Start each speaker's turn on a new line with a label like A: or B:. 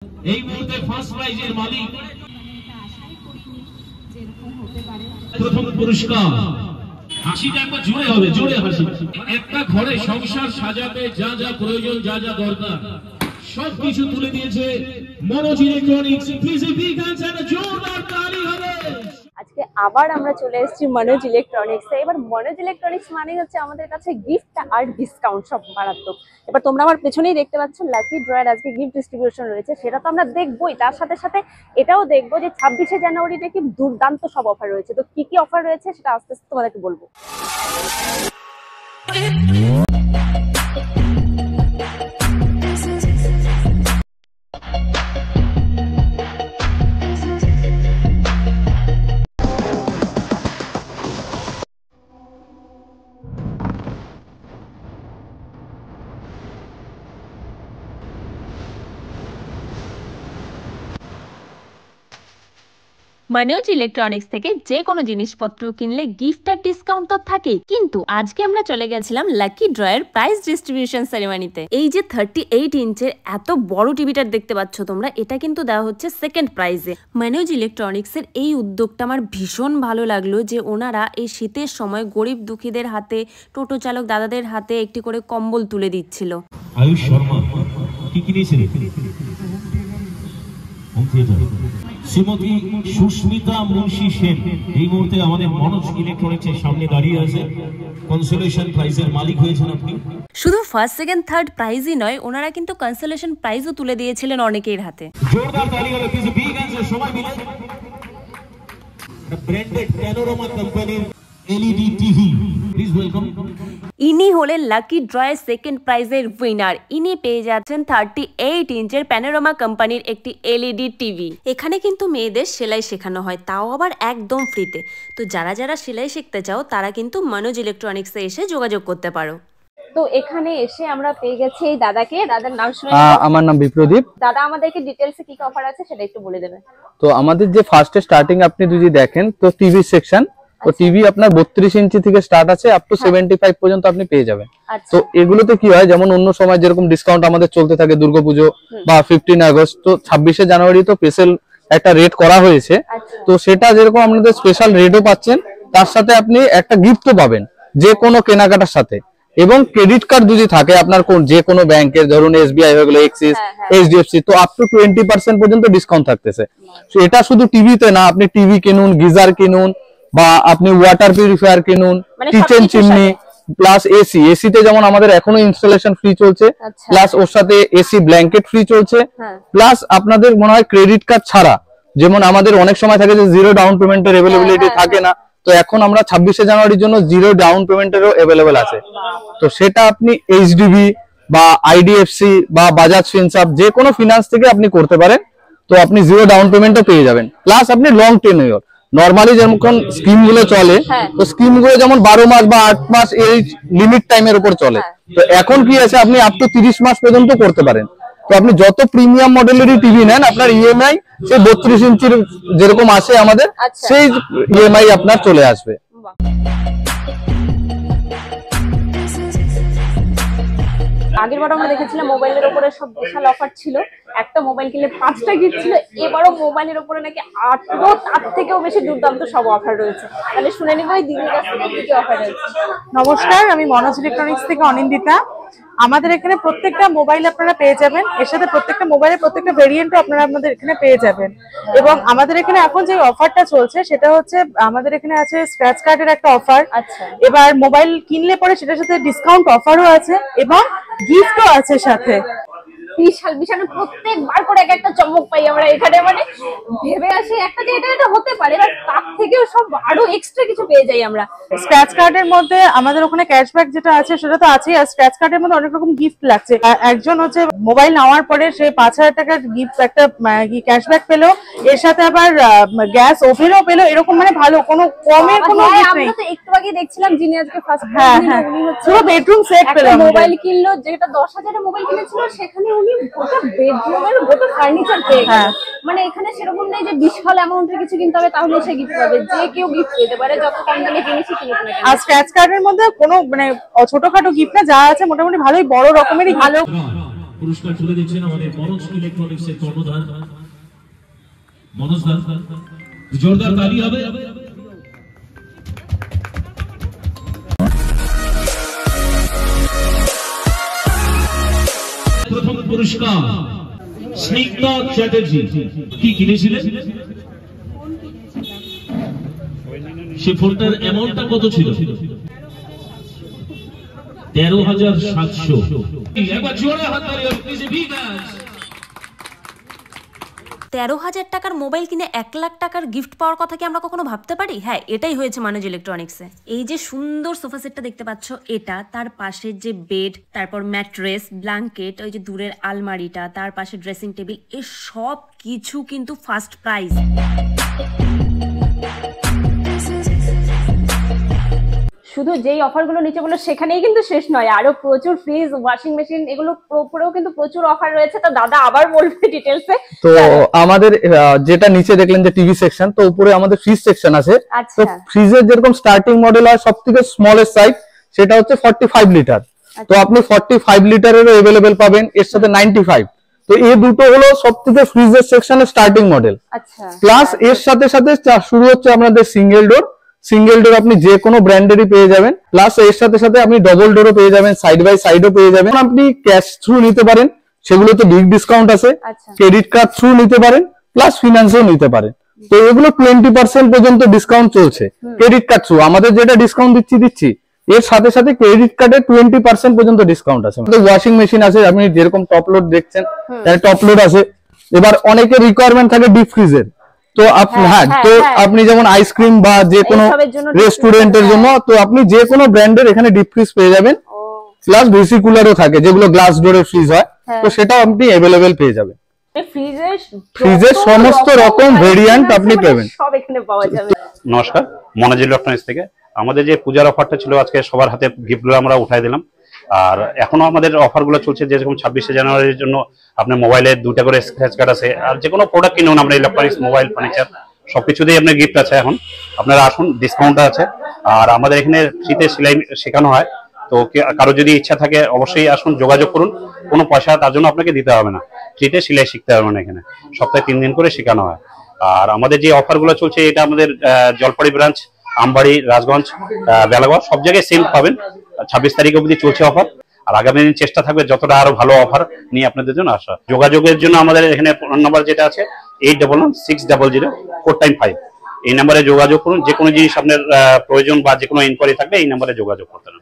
A: এই মুহূর্তে ফার্স্ট প্রাইজের মালিক প্রথম পুরস্কার। হাসিটা একবার জোরে হবে, জোরে হাসি। একটা ঘরে সংসার সাজাতে যা যা প্রয়োজন, যা যা দরকার সবকিছু তুলে দিয়েছে Manoj electronics. Please a big hands and a জোরদার তালি হবে।
B: আজকে আবার আমরা চলে এসেছি মনোজ ইলেকট্রনিক্সে। এবার মনোজ ইলেকট্রনিক্স মানে হচ্ছে আমাদের কাছে গিফট আর ডিসকাউন্ট সব মারাত্মক। এবার তোমরা আমার পেছনেই দেখতে পাচ্ছ লাকি ড্রয়ের আজকে গিফট ডিস্ট্রিবিউশন রয়েছে, সেটা তো আমরা দেখবোই। তার সাথে সাথে এটাও দেখবো যে 26শে জানুয়ারিতে কি দুর্দান্ত সব অফার রয়েছে। তো কি কি অফার রয়েছে সেটা আস্তে আস্তে তোমাদেরকে বলবো।
C: মনোজ ইলেকট্রনিক্স থেকে যে কোনো জিনিসপত্র কিনলে গিফট আর ডিসকাউন্ট তো থাকেই, কিন্তু আজকে আমরা চলে গেছিলাম লাকি ড্রয়ের প্রাইজ ডিস্ট্রিবিউশন সেরেমনিতে। এই যে 38 ইঞ্চের এত বড় টিভিটা দেখতে পাচ্ছ তোমরা, এটা কিন্তু দেওয়া হচ্ছে সেকেন্ড প্রাইজে। মনোজ ইলেকট্রনিক্স এর এই উদ্যোগটা আমার ভীষণ ভালো লাগলো, যে ওনারা এই শীতের সময় গরিব দুঃখীদের হাতে, টোটো চালক দাদাদের হাতে একটি করে কম্বল তুলে দিচ্ছিল।
A: আয়ুষ শর্মা কি কিনেছেন? শ্রীমতী সুস্মিতা মুন্সি সেন এই মুহূর্তে আমাদের মনোজ ইলেকট্রনিক্সের সামনে দাঁড়িয়ে আছে। কনসোলেশন প্রাইজের মালিক হয়েছেন আপনি।
C: শুধু ফার্স্ট সেকেন্ড থার্ড প্রাইজই নয়, ওনারা কিন্তু কনসোলেশন প্রাইজও তুলে দিয়েছিলেন অনেকের হাতে।
A: জোরদার তালি হবে প্লিজ বিগ হ্যান্ডস সবাই মিলে। ব্র্যান্ডেড প্যানোরামা কোম্পানির এলইডি টিভি, প্লিজ ওয়েলকাম।
C: ইনি হলেন লাকি ড্রয়ের সেকেন্ড প্রাইজের উইনার। ইনি পেয়ে যাচ্ছেন 38 ইঞ্চের প্যানোরামা কোম্পানির একটি এলইডি টিভি। এখানে কিন্তু মেয়েদের সেলাই শেখানো হয়, তাও আবার একদম ফ্রিতে। তো যারা যারা সেলাই শিখতে চাও তারা কিন্তু মনোজ ইলেকট্রনিক্সে এসে যোগাযোগ করতে পারো।
B: তো এখানে এসে আমরা পেয়ে গেছি এই দাদাকে। দাদার নাম শুনে
D: আমার নাম বিপ্রদীপ।
B: দাদা আমাদেরকে ডিটেইলসে কি কি অফার আছে সেটা একটু বলে দেবেন।
D: তো আমাদের যে ফার্স্টে স্টার্টিং আপনি যদি দেখেন তো টিভি সেকশন, তো টিভি আপনার 32 ইঞ্চি থেকে স্টার্ট আছে আপ টু 75 পর্যন্ত আপনি পেয়ে যাবেন। তো এগুলোতে কি হয়, যেমন অন্য সময় যেরকম ডিসকাউন্ট আমাদের চলতে থাকে দুর্গাপুজো বা 15 আগস্ট, তো 26শে জানুয়ারি তো স্পেশাল একটা রেট করা হয়েছে। তো সেটা যেরকম আপনাদের স্পেশাল রেটও পাচ্ছেন, তার সাথে আপনি একটা গিফটও পাবেন যে কোনো কেনাকাটার সাথে। এবং ক্রেডিট কার্ড যদি থাকে আপনার যে কোনো ব্যাংকের, ধরুন এসবিআই হয়ে গেল, এক্সিস, এইচডিএফসি, তো আপ টু 20% পর্যন্ত ডিসকাউন্ট থাকতেছে। এটা শুধু টিভিতে না, আপনি টিভি কিনুন, গিজার কিনুন, বা আপনি ওয়াটার পিউরিফায়ার কিনুন, কিচেন চিমনি প্লাস এসি। এসিতে যেমন আমাদের এখনো ইনস্টলেশন ফ্রি চলছে, প্লাস ওর সাথে এসি ব্ল্যাঙ্কেট ফ্রি চলছে, প্লাস আপনাদের মনে হয় ক্রেডিট কার্ড ছাড়া, যেমন আমাদের অনেক সময় থাকে যে জিরো ডাউন পেমেন্টের অ্যাভেলেবিলিটি থাকে না, তো এখন আমরা 26শে জানুয়ারির জন্য জিরো ডাউন পেমেন্টেরও অ্যাভেলেবেল আছে। তো সেটা আপনি এইচডিবি বা আইডিএফসি বা বাজাজ ফিনসার্ভ যে কোনো ফিনান্স থেকে আপনি করতে পারেন। তো আপনি জিরো ডাউন পেমেন্টও পেয়ে যাবেন, প্লাস আপনি লং টেনিউর। নরমালি যেমন স্কিম গুলো চলে, তো স্কিম গুলো যেমন 12 মাস বা 8 মাস এই লিমিট টাইমের উপর চলে, তো এখন কি আছে আপনি আপ টু 30 মাস পর্যন্ত করতে পারেন। তো আপনি যত প্রিমিয়াম মডেলেরই টিভি নেন, আপনার ইএমআই সেই 32 ইঞ্চির যেরকম আসে আমাদের, সেই ইএমআই আপনার চলে আসবে।
B: আগেরবার আমরা দেখেছিলাম মোবাইলের উপরে সব বিশাল অফার ছিল, একটা মোবাইল কিনলে 5টা গিফট ছিল। এবারও মোবাইলের উপরে নাকি 8টা তার থেকেও বেশি দুর্দান্ত সব অফার রয়েছে। তাহলে শুনে নিব এই দিদির কাছ থেকে কি কি অফার রয়েছে।
E: নমস্কার, আমি মনোজ ইলেকট্রনিক্স থেকে অনিন্দিতা। আমাদের এখানে প্রত্যেকটা মোবাইল আপনারা পেয়ে যাবেন, এর সাথে প্রত্যেকটা মোবাইলের প্রত্যেকটা ভেরিয়েন্টও আপনারা আমাদের এখানে পেয়ে যাবেন। এবং আমাদের এখানে এখন যে অফারটা চলছে সেটা হচ্ছে, আমাদের এখানে আছে স্ক্র্যাচ কার্ডের একটা অফার। এবার মোবাইল কিনলে পরে সেটার সাথে ডিসকাউন্ট অফারও আছে এবং গিফটও আছে সাথে।
B: বিশাল বিশাল প্রত্যেকবার করে এক একটা চমক পাই আমরা এখানে। মানে ভেবে আসি একটা যে এটা হতে পারে, বাট তার থেকেও সব আরো এক্সট্রা কিছু পেয়ে যাই আমরা।
E: স্ক্র্যাচ কার্ডের মধ্যে আমাদের ওখানে ক্যাশব্যাক যেটা আছে সেটা তো আছেই, আর স্ক্র্যাচ কার্ডের মধ্যে অনেক রকম গিফট লাগছে। একজন হচ্ছে মোবাইল নেওয়ার পরে সে 5000 টাকার গিফট একটা ক্যাশব্যাক পেলো, এর সাথে আবার গ্যাস ওভেনও পেলো। এরকম মানে ভালো কোনো কমের কোনো গিফট নেই।
B: আমরা তো একটু আগে দেখছিলাম যিনি আজকে ফার্স্ট
E: পুরো বেডরুম সেট পেলো।
B: মোবাইল কিনলো, যেটা 10,000 এর মোবাইল কিনেছিল, সেখানে উনি গোটা বেডরুমের গোটা ফার্নিচার পেয়ে গেল। মানে এখানে সেরকম নেই যে বিশাল অ্যামাউন্টের কিছু কিনতে হবে তাহলে সে গিফট পাবে, যে কেউ গিফট পেতে পারে যত কম দামে জিনিসই কিনুক না কেন।
E: আর স্ক্র্যাচ কার্ডের মধ্যে কোনো মানে ছোটখাটো গিফট না, যা আছে মোটামুটি ভালোই বড় রকমেরই ভালো।
A: পুরস্কার তুলে দিচ্ছেন আমাদের মনোজ ইলেকট্রনিক্স এর কর্ণধার মনোজ দা। জোরদার তালি হবে। প্রথম পুরস্কার স্নিগ্ধা চ্যাটার্জি। কি কিনেছিলেন? সে ফোনটার অ্যামাউন্টটা কত ছিল? 13,700। একবার জোরে হাততালি হবে প্লিজ।
C: 13,000 টাকার মোবাইল কিনে 1 লাখ টাকার গিফট পাওয়ার কথা কি আমরা কখনো ভাবতে পারি? হ্যাঁ, এটাই হয়েছে মনোজ ইলেকট্রনিক্সে। এই যে সুন্দর সোফা সেটটা দেখতে পাচ্ছ, এটা, তার পাশের যে বেড, তারপর ম্যাট্রেস, ব্ল্যাঙ্কেট, ওই যে দূরের আলমারিটা, তার পাশে ড্রেসিং টেবিল, এ সব কিছু কিন্তু ফার্স্ট প্রাইজ।
B: শুধু যেই অফারগুলো নিচে বললো সেখানেই কিন্তু শেষ নয়, আরো প্রচুর ফ্রিজ, ওয়াশিং মেশিন, এগুলো উপরেও কিন্তু প্রচুর অফার রয়েছে। তো দাদা আবার বলবে ডিটেলসে।
D: তো আমাদের যেটা নিচে দেখলেন যে টিভি সেকশন, তো উপরে আমাদের ফ্রিজ সেকশন আছে। তো ফ্রিজের যেরকম স্টার্টিং মডেল হয় সবথেকে স্মলেস্ট সাইজ, সেটা হচ্ছে 45 লিটার। তো আপনি 45 লিটারেরও अवेलेबल পাবেন, এর সাথে 95। তো এই দুটো হলো সবথেকে ফ্রিজের সেকশনের স্টার্টিং মডেল। প্লাস এর সাথে সাথে শুরু হচ্ছে আমাদের সিঙ্গেল ডোর। সিঙ্গেল ডোর আপনি যে কোনো ব্র্যান্ডেরই পেয়ে যাবেন। প্লাস এর সাথে সাথে আপনি ডবল ডোরও পেয়ে যাবেন, সাইড বাই সাইডও পেয়ে যাবেন। আপনি ক্যাশ থ্রু নিতে পারেন, সেগুলোতে বিগ ডিসকাউন্ট আছে। ক্রেডিট কার্ড থ্রু নিতে পারেন, প্লাস ফিনান্সও নিতে পারেন। তো এগুলো 20% পর্যন্ত ডিসকাউন্ট চলছে ক্রেডিট কার্ড থ্রু। আমাদের যেটা ডিসকাউন্ট দিচ্ছি এর সাথে সাথে ক্রেডিট কার্ডে 20% পর্যন্ত ডিসকাউন্ট আছে। ওয়াশিং মেশিন আছে, আপনি যেরকম টপ লোড দেখছেন টপ লোড আছে। এবার অনেকের রিকোয়ারমেন্ট থাকে ডিপ ফ্রিজের। তো আপনি যেমন আইসক্রিম বা যে কোনো রেস্টুরেন্টের জন্য, তো আপনি যে কোনো ব্র্যান্ডের এখানে ডিপ ফ্রিজ পেয়ে যাবেন। প্লাস ভিসি কুলারও থাকে, যেগুলো গ্লাস ডোরের ফ্রিজ হয়, তো সেটাও আপনি अवेलेबल পেয়ে যাবেন। ফ্রিজের সমস্ত রকম ভেরিয়েন্ট আপনি পাবেন,
B: সব এখানে পাওয়া যাবে।
F: নমস্কার, মনোজ ইলেকট্রনিক্স থেকে। আমাদের যে পূজার অফারটা ছিল, আজকে সবার হাতে গিফটগুলো আমরা উঠাই দিলাম। আর এখনো আমাদের অফারগুলো চলছে, যেরকম 26শে জানুয়ারির জন্য আপনার মোবাইলে 2টা করে স্ক্র্যাচ কার্ড আছে। আর যে কোনো প্রোডাক্ট কিনুন আমরা ইলেকট্রনিক্স, মোবাইল, ফার্নিচার সবকিছুতেই আপনার গিফট আছে। এখন আপনারা আসুন, ডিসকাউন্ট আছে। আর আমাদের এখানে ফ্রিতে সেলাই শেখানো হয়। তো কারো যদি ইচ্ছা থাকে অবশ্যই আসুন, যোগাযোগ করুন। কোনো পয়সা তার জন্য আপনাকে দিতে হবে না, ফ্রিতে সেলাই শিখতে হবে না। এখানে সপ্তাহে 3 দিন করে শেখানো হয়। আর আমাদের যে অফারগুলো চলছে, এটা আমাদের জলপাইগুড়ি ব্রাঞ্চ, আমবাড়ি, রাজগঞ্জ, বেলাগড় সব জায়গায় সেম পাবেন। 26 তারিখ অবধি চলছে অফার। আর আগামী দিন চেষ্টা থাকবে যতটা আরো ভালো অফার নিয়ে আপনাদের জন্য আসা। যোগাযোগের জন্য আমাদের এখানে ফোন নাম্বার যেটা আছে 811600 এই নাম্বারে যোগাযোগ করুন। যে কোনো জিনিস আপনার প্রয়োজন বা যে কোনো ইনকোয়ারি থাকবে এই নাম্বারে যোগাযোগ করতে পারেন।